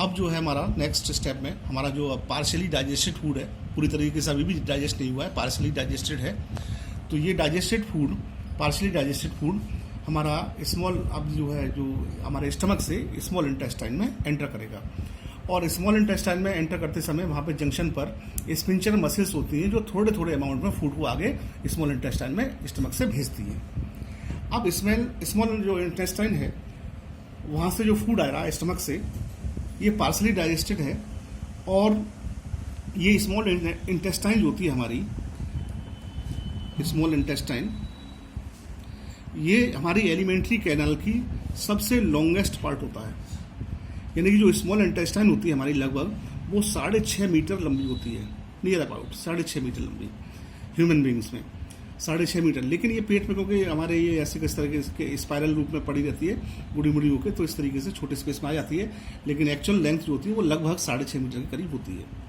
अब जो है हमारा नेक्स्ट स्टेप में हमारा जो पार्शली डाइजेस्टेड फूड है, पूरी तरीके से अभी भी डाइजेस्ट नहीं हुआ है, पार्शली डाइजेस्टेड है। तो ये digested food, partially digested food हमारा स्मॉल, अब जो है जो हमारे स्टमक से स्मॉल इंटेस्टाइन में एंटर करेगा। और स्मॉल इंटेस्टाइन में एंटर करते समय वहाँ पे जंक्शन पर स्पिंचर मसल्स होती हैं जो थोड़े थोड़े अमाउंट में फूड को आगे स्मॉल इंटेस्टाइन में स्टमक से भेजती हैं। अब स्मॉल जो इंटेस्टाइन है वहाँ से जो फूड आ रहा है स्टमक से, ये पार्शली डाइजेस्टेड है। और ये स्मॉल इंटेस्टाइन जो होती है हमारी स्मॉल इंटेस्टाइन, ये हमारी एलिमेंट्री कैनाल की सबसे लॉन्गेस्ट पार्ट होता है। यानी कि जो स्मॉल इंटेस्टाइन होती है हमारी लगभग वो 6.5 मीटर लंबी होती है, नियर अबाउट 6.5 मीटर लंबी ह्यूमन बींग्स में 6.5 मीटर। लेकिन ये पेट में क्योंकि हमारे ये ऐसे किस तरह के स्पाइरल रूप में पड़ी रहती है, मुड़ी मुड़ी होकर, तो इस तरीके से छोटे स्पेस में आ जाती है। लेकिन एक्चुअल लेंथ जो होती है वो लगभग 6.5 मीटर के करीब होती है।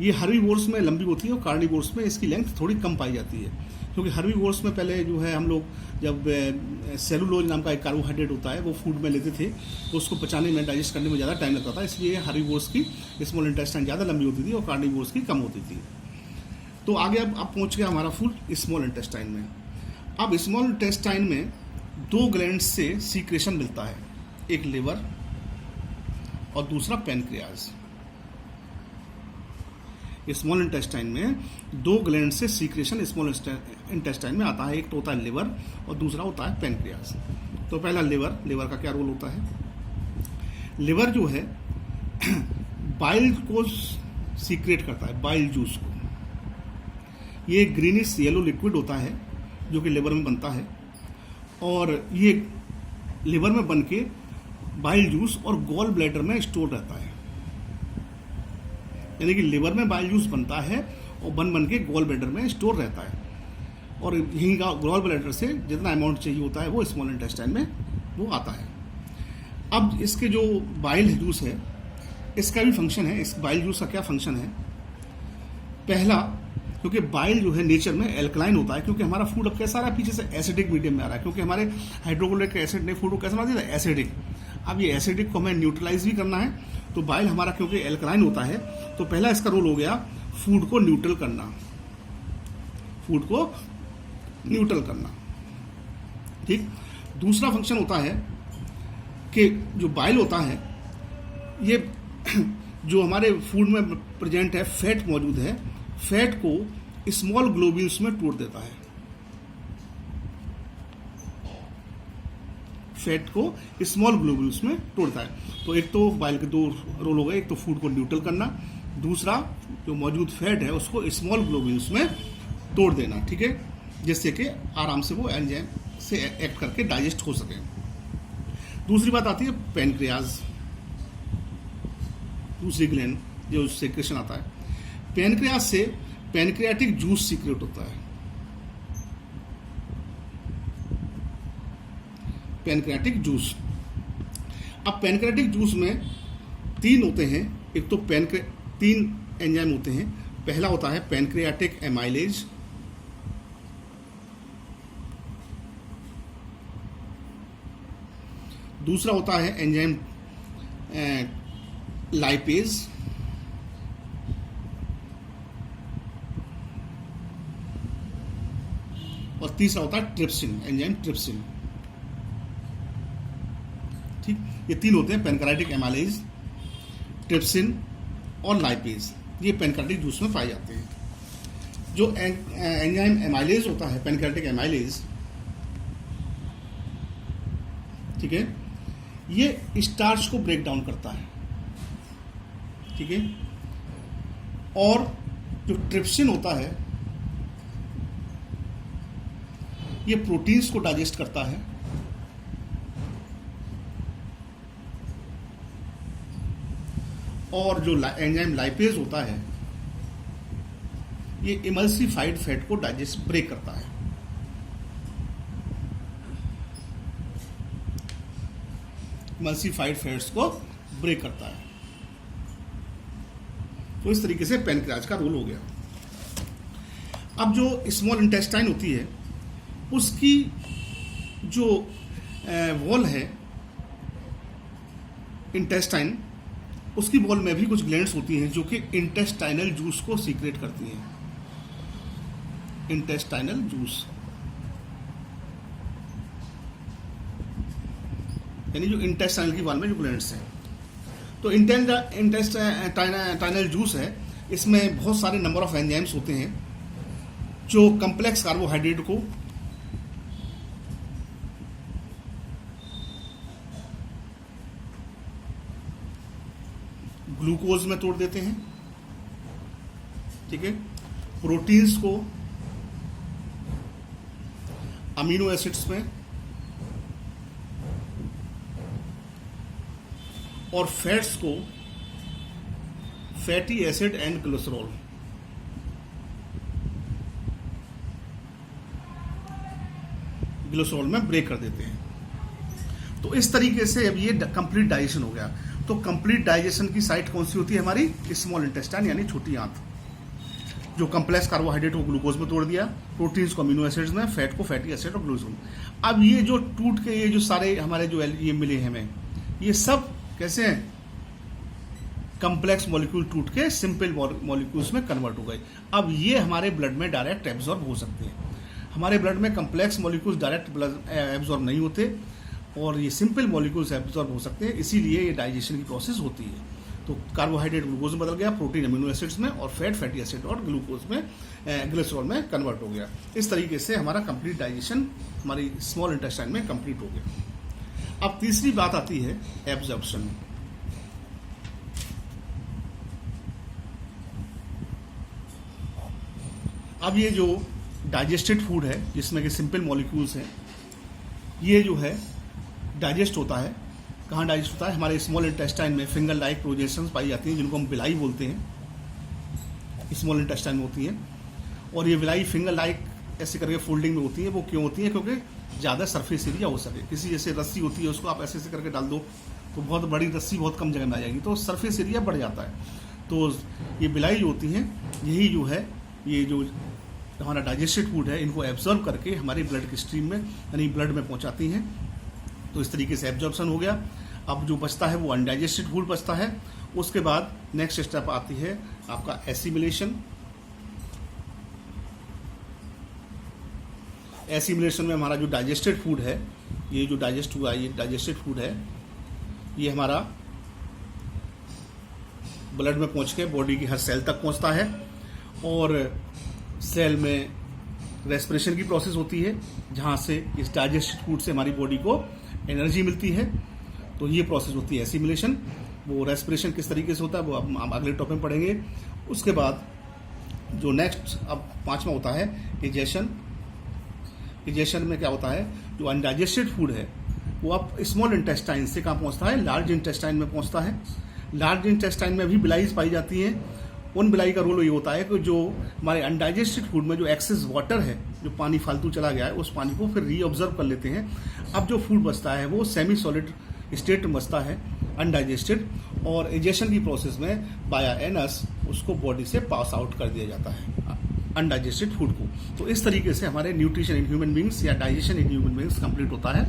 ये हर्बीवोर्स में लंबी होती है और कार्निवोर्स में इसकी लेंथ थोड़ी कम पाई जाती है, क्योंकि हर्बीवोर्स में पहले जो है हम लोग जब सेलुलोज नाम का एक कार्बोहाइड्रेट होता है वो फूड में लेते थे तो उसको पचाने में, डाइजेस्ट करने में ज़्यादा टाइम लगता था, इसलिए हर्बीवोर्स की स्मॉल इंटेस्टाइन ज़्यादा लंबी होती थी और कार्निवोर्स की कम होती थी। तो आगे अब पहुँच गया हमारा फूड स्मॉल इंटेस्टाइन में। अब स्मॉल इंटेस्टाइन में 2 ग्लैंड से सीक्रेशन मिलता है, एक लिवर और दूसरा पैनक्रियाज। स्मॉल इंटेस्टाइन में 2 ग्लैंड से सीक्रेशन स्मॉल इंटेस्टाइन में आता है, एक तो होता है लिवर और दूसरा होता है पैनक्रियाज। तो पहला लिवर का क्या रोल होता है? लिवर जो है बाइल को सीक्रेट करता है, बाइल जूस को। ये ग्रीनिश येलो लिक्विड होता है जो कि लिवर में बनता है, और ये लिवर में बन के बाइल जूस और गॉल ब्लैडर में स्टोर रहता है। यानी कि लिवर में बाइल जूस बनता है और बन के गॉल ब्लैडर में स्टोर रहता है, और यहीं का गॉल ब्लैडर से जितना अमाउंट चाहिए होता है वो स्मॉल इंटेस्टाइन में वो आता है। अब इसके जो बाइल जूस है इसका भी फंक्शन है। इस बाइल जूस का क्या फंक्शन है? पहला, क्योंकि बाइल जो है नेचर में एल्कलाइन होता है, क्योंकि हमारा फूड अब कैसा आ रहा है, पीछे से एसिडिक मीडियम में आ रहा है, क्योंकि हमारे हाइड्रोक्लोरिक एसिड ने फूड को कैसा बना दिया, एसिडिक। अब ये एसिडिक को हमें न्यूट्रलाइज भी करना है, तो बाइल हमारा क्योंकि एल्कलाइन होता है तो पहला इसका रोल हो गया फूड को न्यूट्रल करना, फूड को न्यूट्रल करना। ठीक। दूसरा फंक्शन होता है कि जो बाइल होता है ये जो हमारे फूड में प्रेजेंट है, फैट मौजूद है, फैट को स्मॉल ग्लोब्यूल्स में तोड़ देता है। फैट को स्मॉल ग्लोब्यूल्स में तोड़ता है। तो एक तो बाइल के 2 रोल हो गए, एक तो फूड को न्यूट्रल करना, दूसरा जो मौजूद फैट है उसको स्मॉल ग्लोब्यूल्स में तोड़ देना। ठीक है, जिससे कि आराम से वो एंजाइम से एक्ट करके डाइजेस्ट हो सके। दूसरी बात आती है पैनक्रियाज, दूसरी ग्लैंड जो सीक्रेशन आता है। पैनक्रियाज से पैनक्रियाटिक जूस सीक्रेट होता है। पैनक्रियाटिक जूस, अब पैनक्रियाटिक जूस में 3 होते हैं। एक तो 3 एंजाइम होते हैं। पहला होता है पैनक्रियाटिक एमाइलेज, दूसरा होता है एंजाइम लाइपेज, और तीसरा होता है ट्रिप्सिन, एंजाइम ट्रिप्सिन। ठीक, ये 3 होते हैं, पैनक्रियाटिक एमाइलेज, ट्रिप्सिन और लाइपेज। ये पैनक्रियाटिक जूस में पाए जाते हैं। जो एंजाइम एमाइलेज होता है, पैनक्रियाटिक एमाइलेज, ठीक है, ये स्टार्च को ब्रेक डाउन करता है। ठीक है, और जो ट्रिप्सिन होता है ये प्रोटीन्स को डाइजेस्ट करता है, और जो एंजाइम लाइपेज होता है ये इमल्सिफाइड फैट को डाइजेस्ट ब्रेक करता है। इमल्सिफाइड फैट्स को ब्रेक करता है। तो इस तरीके से पैनक्रियाज का रोल हो गया। अब जो स्मॉल इंटेस्टाइन होती है उसकी जो वॉल है इंटेस्टाइन, उसकी बॉल में भी कुछ ग्लैंड्स होती हैं जो कि इंटेस्टाइनल जूस को सीक्रेट करती हैं। इंटेस्टाइनल जूस यानी जो इंटेस्टाइनल की वॉल में जो ग्लैंड्स हैं। तो इंटेस्टाइनल जूस है, इसमें बहुत सारे नंबर ऑफ एंजाइम्स होते हैं जो कम्प्लेक्स कार्बोहाइड्रेट को ग्लूकोज में तोड़ देते हैं, ठीक है, प्रोटीन्स को अमीनो एसिड्स में और फैट्स को फैटी एसिड एंड ग्लिसरॉल में ब्रेक कर देते हैं। तो इस तरीके से अब ये कंप्लीट डाइजेशन हो गया। तो कंप्लीट डाइजेशन की साइट कौन सी होती है हमारी? स्मॉल इंटेस्टाइन यानी छोटी आंत, जो कम्प्लेक्स कार्बोहाइड्रेट को ग्लूकोज में तोड़ दिया, प्रोटीन्स को अमीनो एसिड्स में, फैट को फैटी एसिड और ग्लूकोज में। अब ये जो टूट के ये जो सारे हमारे जो ये मिले हैं हमें, ये सब कैसे हैं? कम्प्लेक्स मॉलिक्यूल टूट के सिंपल मॉलिक्यूल्स में कन्वर्ट हो गए। अब ये हमारे ब्लड में डायरेक्ट एब्जॉर्ब हो सकते हैं। हमारे ब्लड में कम्प्लेक्स मॉलिक्यूल्स डायरेक्ट एब्जॉर्ब नहीं होते और ये सिंपल मॉलिक्यूल्स एब्जॉर्ब हो सकते हैं, इसीलिए ये डाइजेशन की प्रोसेस होती है। तो कार्बोहाइड्रेट ग्लूकोज में बदल गया, प्रोटीन अमीनो एसिड्स में और फैट फैटी एसिड और ग्लूकोज में ग्लिसरॉल में कन्वर्ट हो गया। इस तरीके से हमारा कंप्लीट डाइजेशन हमारी स्मॉल इंटेस्टाइन में कंप्लीट हो गया। अब तीसरी बात आती है एब्जॉर्प्शन। अब ये जो डाइजेस्टेड फूड है जिसमें कि सिंपल मॉलिक्यूल्स हैं, ये जो है डाइजेस्ट होता है। कहाँ डाइजेस्ट होता है? हमारे स्मॉल इंटेस्टाइन में फिंगर लाइक प्रोजेक्शंस पाई जाती हैं जिनको हम विलाई बोलते हैं, स्मॉल इंटेस्टाइन में होती हैं। और ये विलाई फिंगर लाइक ऐसे करके फोल्डिंग में होती है। वो क्यों होती है? क्योंकि ज़्यादा सरफेस एरिया हो सके। किसी जैसे रस्सी होती है उसको आप ऐसे ऐसे करके डाल दो तो बहुत बड़ी रस्सी बहुत कम जगह में आ जाएगी, तो सरफेस एरिया बढ़ जाता है। तो ये विलाई जो होती हैं, यही जो है ये जो हमारा डाइजेस्टेड फूड है, इनको एब्जॉर्ब करके हमारी ब्लड की स्ट्रीम में यानी ब्लड में पहुंचाती हैं। तो इस तरीके से एब्जॉर्प्शन हो गया। अब जो बचता है वो अनडाइजेस्टेड फूड बचता है। उसके बाद नेक्स्ट स्टेप आती है आपका एसिमिलेशन। एसिमिलेशन में हमारा जो डाइजेस्टेड फूड है, ये जो डाइजेस्ट हुआ ये डाइजेस्टेड फूड है, ये हमारा ब्लड में पहुंच के बॉडी की हर सेल तक पहुंचता है और सेल में रेस्पिरेशन की प्रोसेस होती है जहाँ से इस डाइजेस्टेड फूड से हमारी बॉडी को एनर्जी मिलती है। तो ये प्रोसेस होती है एसिमिलेशन। वो रेस्पिरेशन किस तरीके से होता है वो हम अगले टॉपिक में पढ़ेंगे। उसके बाद जो नेक्स्ट अब पांचवा होता है डाइजेशन। डाइजेशन में क्या होता है? जो अनडाइजेस्टेड फूड है वो अब स्मॉल इंटेस्टाइन से कहाँ पहुँचता है? लार्ज इंटेस्टाइन में पहुँचता है। लार्ज इंटेस्टाइन में भी बिलाईज पाई जाती हैं। उन बिलाई का रोल ये होता है कि जो हमारे अनडाइजेस्टेड फूड में जो एक्सेस वाटर है, जो पानी फालतू चला गया है, उस पानी को फिर रीअब्जर्व कर लेते हैं। अब जो फूड बचता है वो सेमी सॉलिड स्टेट में बचता है अनडाइजेस्टेड, और डाइजेशन की प्रोसेस में बाया एनस उसको बॉडी से पास आउट कर दिया जाता है अनडाइजेस्टेड फूड को। तो इस तरीके से हमारे न्यूट्रिशन इन ह्यूमन बींग्स या digestion in human beings complete होता है।